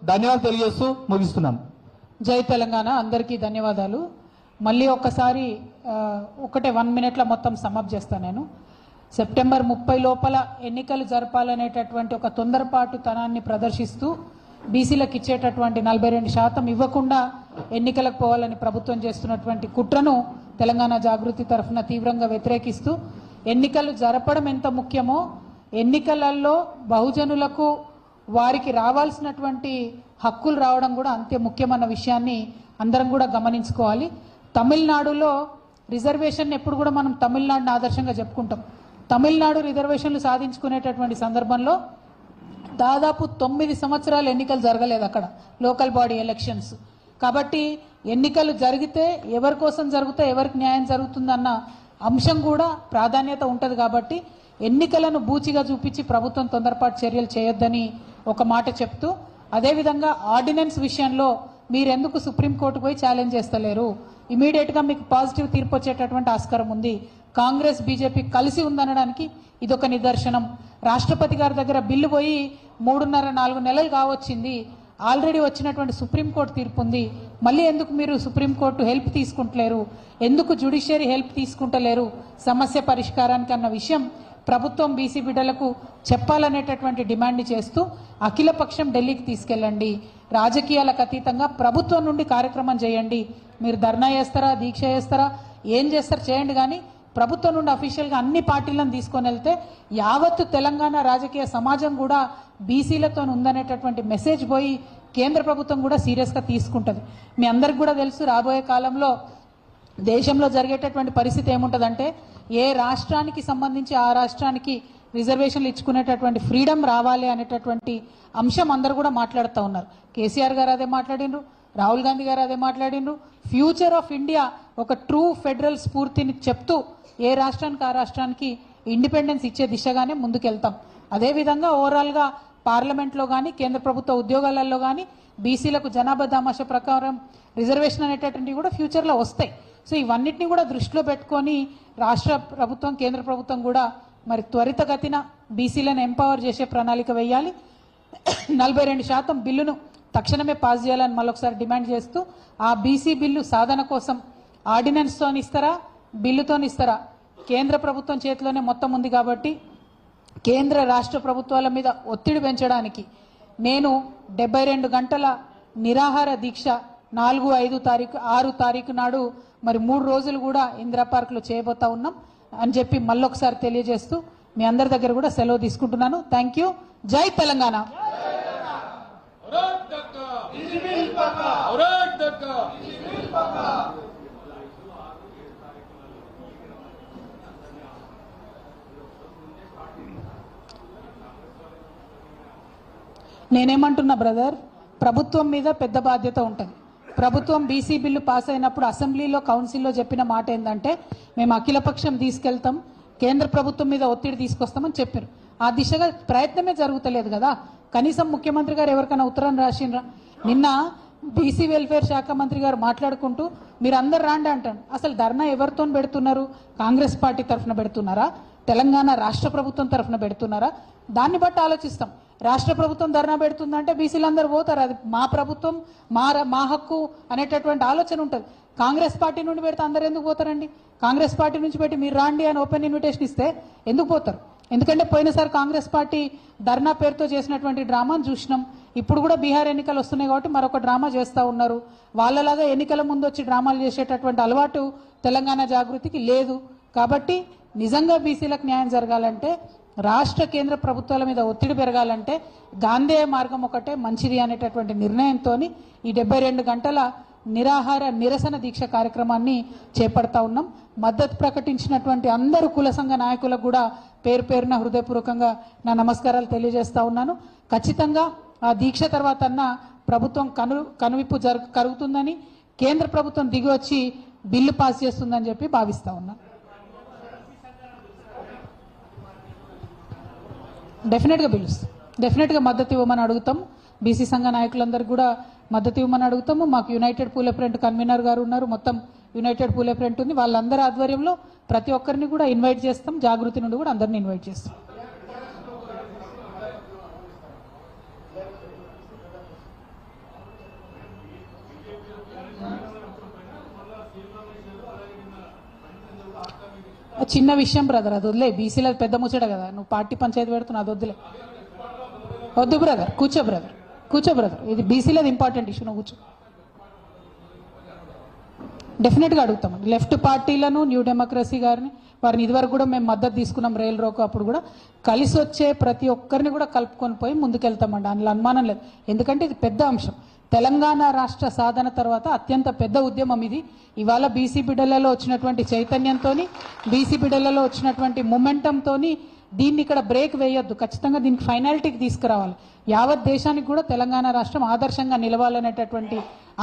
ధన్యవాదాలు తెలియజేస్తూ ముగిస్తున్నాను. జై తెలంగాణ. అందరికీ ధన్యవాదాలు. మళ్ళీ ఒక్కసారి ఒకటే 1 మినిట్లో మొత్తం సమాప్తి చేస్తాను. నేను సెప్టెంబర్ 30 లోపల ఎన్నికలు జరపాలనేటటువంటి ఒక తొందరపాటుతనాన్ని ప్రదర్శిస్తూ బీసీలకు ఇచ్చేటటువంటి 42% ఇవ్వకుండా ఎన్నికలకు పోవాలని ప్రభుత్వం చేస్తున్నటువంటి కుట్రను తెలంగాణ జాగృతి తరఫున తీవ్రంగా వ్యతిరేకిస్తూ ఎన్నికలు జరపడం ఎంత ముఖ్యమో ఎన్నికలలో బహుజనులకు వారికి రావాల్సినటువంటి హక్కులు రావడం కూడా అంతే ముఖ్యమన్న విషయాన్ని అందరం కూడా గమనించుకోవాలి. తమిళనాడులో రిజర్వేషన్ ఎప్పుడు కూడా మనం తమిళనాడుని ఆదర్శంగా చెప్పుకుంటాం. తమిళనాడు రిజర్వేషన్లు సాధించుకునేటటువంటి సందర్భంలో దాదాపు 9 సంవత్సరాలు ఎన్నికలు జరగలేదు అక్కడ, లోకల్ బాడీ ఎలక్షన్స్. కాబట్టి ఎన్నికలు జరిగితే ఎవరి కోసం జరుగుతా ఎవరికి న్యాయం జరుగుతుందన్న అంశం కూడా ప్రాధాన్యత ఉంటుంది. కాబట్టి ఎన్నికలను బూచిగా చూపించి ప్రభుత్వం తొందరపాటు చర్యలు చేయొద్దని ఒక మాట చెప్తూ, అదేవిధంగా ఆర్డినెన్స్ విషయంలో మీరెందుకు సుప్రీంకోర్టుకు పోయి ఛాలెంజ్ చేస్తలేరు? ఇమీడియట్గా మీకు పాజిటివ్ తీర్పు వచ్చేటటువంటి ఆస్కారం ఉంది. కాంగ్రెస్ బీజేపీ కలిసి ఉందనడానికి ఇదొక నిదర్శనం. రాష్ట్రపతి గారి దగ్గర బిల్లు పోయి 3.5-4 నెలలు కావచ్చింది. ఆల్రెడీ వచ్చినటువంటి సుప్రీంకోర్టు తీర్పు ఉంది. మళ్ళీ ఎందుకు మీరు సుప్రీంకోర్టు హెల్ప్ తీసుకుంటలేరు? ఎందుకు జ్యుడిషియరీ హెల్ప్ తీసుకుంటలేరు సమస్య పరిష్కారానికి అన్న విషయం ప్రభుత్వం బీసీ బిడ్డలకు చెప్పాలనేటటువంటి డిమాండ్ చేస్తూ అఖిలపక్షం ఢిల్లీకి తీసుకెళ్ళండి. రాజకీయాలకు అతీతంగా ప్రభుత్వం నుండి కార్యక్రమం చేయండి. మీరు ధర్నా చేస్తారా, దీక్ష చేస్తారా, ఏం చేస్తారు చేయండి. కానీ ప్రభుత్వం నుండి అఫీషియల్గా అన్ని పార్టీలను తీసుకొని వెళ్తే యావత్తు తెలంగాణ రాజకీయ సమాజం కూడా బీసీలతో ఉందనేటటువంటి మెసేజ్ పోయి కేంద్ర ప్రభుత్వం కూడా సీరియస్గా తీసుకుంటుంది. మీ అందరికి కూడా తెలుసు, రాబోయే కాలంలో దేశంలో జరిగేటటువంటి పరిస్థితి ఏముంటుందంటే ఏ రాష్ట్రానికి సంబంధించి ఆ రాష్ట్రానికి రిజర్వేషన్లు ఇచ్చుకునేటటువంటి ఫ్రీడమ్ రావాలి అనేటటువంటి అంశం అందరూ కూడా మాట్లాడుతూ ఉన్నారు. కేసీఆర్ గారు అదే మాట్లాడినరు, రాహుల్ గాంధీ గారు అదే మాట్లాడినరు. ఫ్యూచర్ ఆఫ్ ఇండియా ఒక ట్రూ ఫెడరల్ స్ఫూర్తిని చెప్తూ ఏ రాష్ట్రానికి ఆ రాష్ట్రానికి ఇండిపెండెన్స్ ఇచ్చే దిశగానే ముందుకెళ్తాం. అదేవిధంగా ఓవరాల్గా పార్లమెంట్లో కానీ కేంద్ర ప్రభుత్వ ఉద్యోగాలలో కానీ బీసీలకు జనాభా దామాషా ప్రకారం రిజర్వేషన్ అనేటటువంటివి కూడా ఫ్యూచర్లో వస్తాయి. సో ఇవన్నిటిని కూడా దృష్టిలో పెట్టుకొని రాష్ట్ర ప్రభుత్వం కేంద్ర ప్రభుత్వం కూడా మరి త్వరితగతిన బీసీలను ఎంపవర్ చేసే ప్రణాళిక వేయాలి. 42% బిల్లును తక్షణమే పాస్ చేయాలని మళ్ళొకసారి డిమాండ్ చేస్తూ ఆ బీసీ బిల్లు సాధన కోసం ఆర్డినెన్స్తో ఇస్తారా, బిల్లుతో ఇస్తారా? కేంద్ర ప్రభుత్వం చేతిలోనే మొత్తం ఉంది. కాబట్టి కేంద్ర రాష్ట్ర ప్రభుత్వాల మీద ఒత్తిడి పెంచడానికి నేను 72 గంటల నిరాహార దీక్ష 4, 5 తారీఖు 6 తారీఖు నాడు మరి 3 రోజులు కూడా ఇందిరా పార్క్లో చేయబోతా ఉన్నాం అని చెప్పి మళ్ళొకసారి తెలియజేస్తూ మీ అందరి దగ్గర కూడా సెలవు తీసుకుంటున్నాను. Thank you. జై తెలంగాణ. నేనేమంటున్నా బ్రదర్, ప్రభుత్వం మీద పెద్ద బాధ్యత ఉంటుంది. ప్రభుత్వం బీసీ బిల్లు పాస్ అయినప్పుడు అసెంబ్లీలో కౌన్సిల్లో చెప్పిన మాట ఏంటంటే మేము అఖిలపక్షం తీసుకెళ్తాం, కేంద్ర ప్రభుత్వం మీద ఒత్తిడి తీసుకొస్తామని చెప్పారు. ఆ దిశగా ప్రయత్నమే జరుగుతలేదు కదా. కనీసం ముఖ్యమంత్రి గారు ఎవరికైనా ఉత్తరం రాసిండ్రా? నిన్న బీసీ వెల్ఫేర్ శాఖ మంత్రి గారు మాట్లాడుకుంటూ మీరు అందరు రాండి అంటాడు. అసలు ధర్నా ఎవరితో పెడుతున్నారు? కాంగ్రెస్ పార్టీ తరఫున పెడుతున్నారా, తెలంగాణ రాష్ట్ర ప్రభుత్వం తరఫున పెడుతున్నారా? దాన్ని బట్టి ఆలోచిస్తాం. రాష్ట్ర ప్రభుత్వం ధర్నా పెడుతుందంటే బీసీలు అందరూ పోతారు, అది మా ప్రభుత్వం మా హక్కు అనేటటువంటి ఆలోచన ఉంటుంది. కాంగ్రెస్ పార్టీ నుండి పెడితే అందరు ఎందుకు పోతారండి? కాంగ్రెస్ పార్టీ నుంచి పెట్టి మీరు రాండి అని ఓపెన్ ఇన్విటేషన్ ఇస్తే ఎందుకు పోతారు? ఎందుకంటే పోయినసారి కాంగ్రెస్ పార్టీ ధర్నా పేరుతో చేసినటువంటి డ్రామాను చూసినాం. ఇప్పుడు కూడా బీహార్ ఎన్నికలు వస్తున్నాయి కాబట్టి మరొక డ్రామా చేస్తూ ఉన్నారు. వాళ్ళలాగా ఎన్నికల ముందు వచ్చి డ్రామాలు చేసేటటువంటి అలవాటు తెలంగాణ జాగృతికి లేదు. కాబట్టి నిజంగా బీసీలకు న్యాయం జరగాలంటే, రాష్ట్ర కేంద్ర ప్రభుత్వాల మీద ఒత్తిడి పెరగాలంటే గాంధేయ మార్గం ఒకటే మంచిది అనేటటువంటి నిర్ణయంతో ఈ 72 గంటల నిరాహార నిరసన దీక్ష కార్యక్రమాన్ని చేపడతా ఉన్నాం. మద్దతు ప్రకటించినటువంటి అందరూ కుల సంఘ నాయకులకు కూడా పేరు పేరున హృదయపూర్వకంగా నా నమస్కారాలు తెలియజేస్తా ఉన్నాను. ఖచ్చితంగా ఆ దీక్ష తర్వాత ప్రభుత్వం కనువిప్పు కలుగుతుందని, కేంద్ర ప్రభుత్వం దిగి వచ్చి బిల్లు పాస్ చేస్తుందని చెప్పి భావిస్తా ఉన్నాను. డెఫినెట్గా పిలుస్తాం, డెఫినెట్గా మద్దతు ఇవ్వమని అడుగుతాం. బీసీ సంఘ నాయకులందరికీ కూడా మద్దతు ఇవ్వమని అడుగుతాము. మాకు యునైటెడ్ పూలే ఫ్రంట్ కన్వీనర్ గారు ఉన్నారు, మొత్తం యునైటెడ్ పూలే ఫ్రంట్ ఉంది. వాళ్ళందరి ఆధ్వర్యంలో ప్రతి ఒక్కరిని కూడా ఇన్వైట్ చేస్తాం. జాగృతి నుండి కూడా అందరిని ఇన్వైట్ చేస్తాం. చిన్న విషయం బ్రదర్, అది వదిలే. బీసీలో పెద్ద ముచ్చట కదా, నువ్వు పార్టీ పంచాయతీ పెడుతున్నావు, అది వద్దులే. వద్దు బ్రదర్, కూర్చో బ్రదర్, కూర్చో బ్రదర్. ఇది బీసీలో ఇంపార్టెంట్ ఇష్యూ, నువ్వు కూర్చో. డెఫినెట్గా అడుగుతామండి లెఫ్ట్ పార్టీలను, న్యూ డెమోక్రసీ గారిని, వారిని ఇదివరకు కూడా మేము మద్దతు తీసుకున్నాం. రైలు రోకో అప్పుడు కూడా కలిసి వచ్చే ప్రతి ఒక్కరిని కూడా కలుపుకొని పోయి ముందుకెళ్తామండి, అందులో అనుమానం లేదు. ఎందుకంటే ఇది పెద్ద అంశం. తెలంగాణ రాష్ట్ర సాధన తర్వాత అత్యంత పెద్ద ఉద్యమం ఇది. ఇవాళ బీసీ బిడ్డలలో వచ్చినటువంటి చైతన్యంతో, బీసీ బిడ్డలలో వచ్చినటువంటి మొమెంటంతో దీన్ని ఇక్కడ బ్రేక్ వేయొద్దు, ఖచ్చితంగా దీనికి ఫైనాలిటీకి తీసుకురావాలి. యావత్ దేశానికి కూడా తెలంగాణ రాష్ట్రం ఆదర్శంగా నిలవాలనేటటువంటి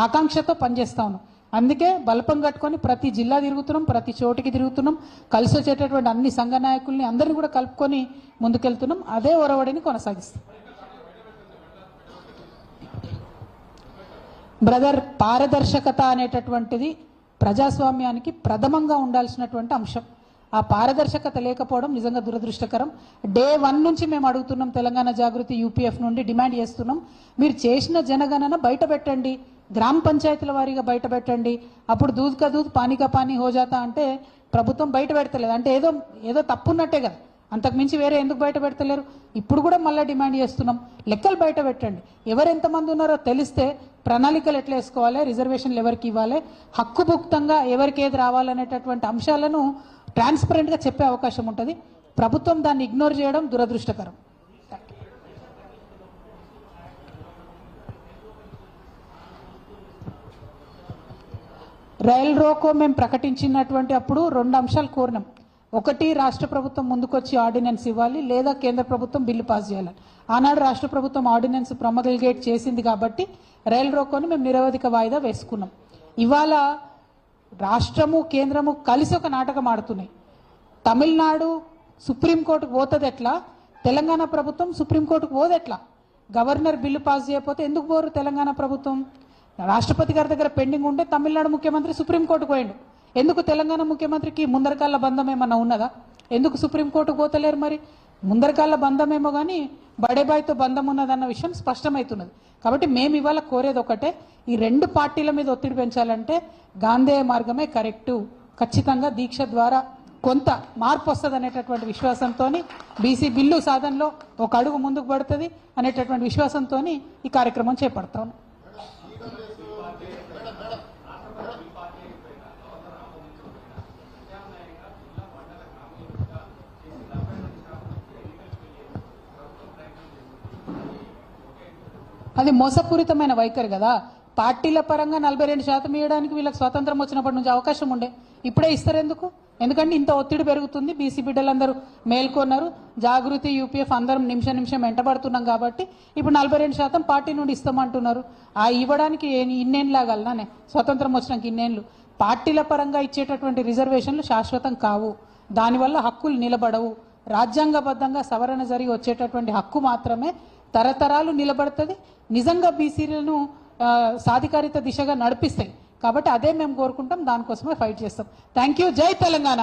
ఆకాంక్షతో పనిచేస్తా ఉన్నాం. అందుకే బలపం కట్టుకొని ప్రతి జిల్లా తిరుగుతున్నాం, ప్రతి చోటికి తిరుగుతున్నాం, కలిసి వచ్చేటటువంటి అన్ని సంఘ నాయకుల్ని అందరినీ కూడా కలుపుకొని ముందుకెళ్తున్నాం. అదే ఒరవడిని కొనసాగిస్తాం. బ్రదర్, పారదర్శకత అనేటటువంటిది ప్రజాస్వామ్యానికి ప్రథమంగా ఉండాల్సినటువంటి అంశం. ఆ పారదర్శకత లేకపోవడం నిజంగా దురదృష్టకరం. డే 1 నుంచి మేము అడుగుతున్నాం, తెలంగాణ జాగృతి యూపీఎఫ్ నుండి డిమాండ్ చేస్తున్నాం, మీరు చేసిన జనగణన బయట పెట్టండి, గ్రామ పంచాయతీల వారీగా బయట పెట్టండి. అప్పుడు దూద్ కా దూద్ పానీ కా పానీ హో జాతా అంటే ప్రభుత్వం బయట పెడతలేదు అంటే ఏదో తప్పున్నట్టే కదా, అంతకుమించి వేరే ఎందుకు బయట పెడతలేరు? ఇప్పుడు కూడా మళ్ళీ డిమాండ్ చేస్తున్నాం, లెక్కలు బయట పెట్టండి. ఎవరు ఎంతమంది ఉన్నారో తెలిస్తే ప్రణాళికలు ఎట్లా వేసుకోవాలి, రిజర్వేషన్లు ఎవరికి ఇవ్వాలి, హక్కుభుక్తంగా ఎవరికి ఏది రావాలనేటటువంటి అంశాలను ట్రాన్స్పరెంట్గా చెప్పే అవకాశం ఉంటుంది. ప్రభుత్వం దాన్ని ఇగ్నోర్ చేయడం దురదృష్టకరం. రైల్ రోకో మేము ప్రకటించినటువంటి అప్పుడు 2 అంశాలు కోరినాం. ఒకటి, రాష్ట్ర ప్రభుత్వం ముందుకొచ్చి ఆర్డినెన్స్ ఇవ్వాలి, లేదా కేంద్ర ప్రభుత్వం బిల్లు పాస్ చేయాలి. ఆనాడు రాష్ట్ర ప్రభుత్వం ఆర్డినెన్స్ ప్రొమల్గేట్ చేసింది కాబట్టి రైల్ రోకోని మేము నిరవధిక వాయిదా వేసుకున్నాం. ఇవాళ రాష్ట్రము కేంద్రము కలిసి ఒక నాటకం ఆడుతున్నాయి. తమిళనాడు సుప్రీంకోర్టుకు పోతుంది ఎట్లా, తెలంగాణ ప్రభుత్వం సుప్రీంకోర్టుకు పోదు ఎట్లా? గవర్నర్ బిల్లు పాస్ చేయకపోతే ఎందుకు పోరు తెలంగాణ ప్రభుత్వం? రాష్ట్రపతి గారి దగ్గర పెండింగ్ ఉంటే తమిళనాడు ముఖ్యమంత్రి సుప్రీంకోర్టుకు పోయిండు, ఎందుకు తెలంగాణ ముఖ్యమంత్రికి ముందరకాళ్ళ బంధం ఏమన్నా ఉన్నదా? ఎందుకు సుప్రీంకోర్టుకు పోతలేరు? మరి ముందరకాళ్ళ బంధం ఏమో కానీ బడేబాయితో బంధం ఉన్నదన్న విషయం స్పష్టమవుతున్నది. కాబట్టి మేము ఇవాళ కోరేది ఒకటే, ఈ 2 పార్టీల మీద ఒత్తిడి పెంచాలంటే గాంధేయ మార్గమే కరెక్టు. ఖచ్చితంగా దీక్ష ద్వారా కొంత మార్పు వస్తుంది అనేటటువంటి విశ్వాసంతో బీసీ బిల్లు సాధనలో ఒక అడుగు ముందుకు పడుతుంది అనేటటువంటి విశ్వాసంతో ఈ కార్యక్రమం చేపడతాను. అది మోసపూరితమైన వైఖరి కదా. పార్టీల పరంగా 42% ఇవ్వడానికి వీళ్ళకి స్వాతంత్రం వచ్చినప్పటి నుంచి అవకాశం ఉండే, ఇప్పుడే ఇస్తారు ఎందుకు? ఎందుకంటే ఇంత ఒత్తిడి పెరుగుతుంది, బీసీ బిడ్డలందరూ మేల్కొన్నారు, జాగృతి యూపీఎఫ్ అందరం నిమిషం వెంటబడుతున్నాం కాబట్టి ఇప్పుడు 42% పార్టీ నుండి ఇస్తామంటున్నారు. ఆ ఇవ్వడానికి ఇన్నేళ్ళలాగాలనే, స్వతంత్రం వచ్చినాక ఇన్నేళ్ళు. పార్టీల పరంగా ఇచ్చేటటువంటి రిజర్వేషన్లు శాశ్వతం కావు, దానివల్ల హక్కులు నిలబడవు. రాజ్యాంగబద్ధంగా సవరణ జరిగి వచ్చేటటువంటి హక్కు మాత్రమే తరతరాలు నిలబడుతుంది, నిజంగా బీసీలను సాధికారిత దిశగా నడిపిస్తాయి. కాబట్టి అదే మేము కోరుకుంటాం, దానికోసమే ఫైట్ చేస్తాం. Thank you. జై తెలంగాణ.